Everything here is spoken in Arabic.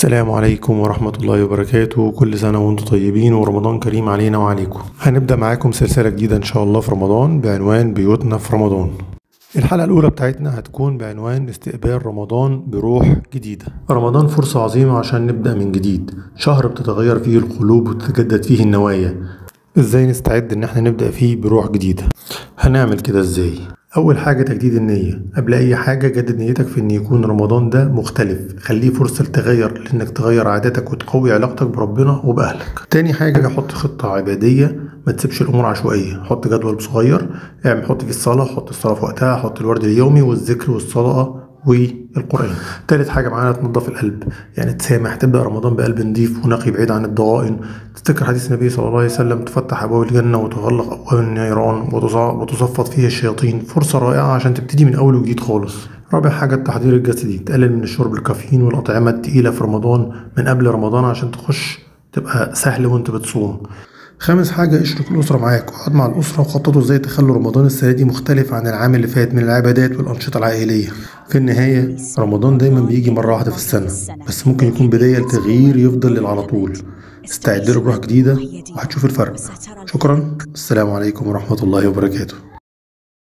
السلام عليكم ورحمة الله وبركاته. كل سنة وانتم طيبين ورمضان كريم علينا وعليكم. هنبدأ معاكم سلسلة جديدة ان شاء الله في رمضان بعنوان بيوتنا في رمضان. الحلقة الأولى بتاعتنا هتكون بعنوان استقبال رمضان بروح جديدة. رمضان فرصة عظيمة عشان نبدأ من جديد، شهر بتتغير فيه القلوب وتتجدد فيه النوايا. ازاي نستعد ان احنا نبدأ فيه بروح جديدة؟ هنعمل كده ازاي؟ أول حاجة تجديد النية. قبل أي حاجة جدد نيتك في إن يكون رمضان ده مختلف، خليه فرصة لتغير، لأنك تغير عاداتك وتقوي علاقتك بربنا وبأهلك. تاني حاجة حط خطة عبادية، ما تسيبش الأمور عشوائية. حط جدول صغير، حط فيه الصلاة، حط الصلاة في وقتها، حط الورد اليومي والذكر والصلاة والقرآن. تالت حاجة معانا تنظف القلب، تسامح، تبدأ رمضان بقلب نضيف ونقي بعيد عن الضغائن. تفتكر حديث النبي صلى الله عليه وسلم: تفتح أبواب الجنة وتغلق أبواب النيران وتصفد فيها الشياطين. فرصة رائعة عشان تبتدي من أول وجديد خالص. رابع حاجة التحضير الجسدي، تقلل من الشرب الكافيين والأطعمة التقيلة في رمضان من قبل رمضان عشان تخش تبقى سهل وانت بتصوم. خامس حاجة اشرك الأسرة معاك، اقعد مع الأسرة وخططوا ازاي تخلوا رمضان السنة دي مختلف عن العام اللي فات من العبادات والأنشطة العائلية. في النهاية رمضان دايما بيجي مرة واحدة في السنة، بس ممكن يكون بداية لتغيير يفضل على طول. استعد له بروح جديدة وهتشوف الفرق. شكرا، السلام عليكم ورحمة الله وبركاته.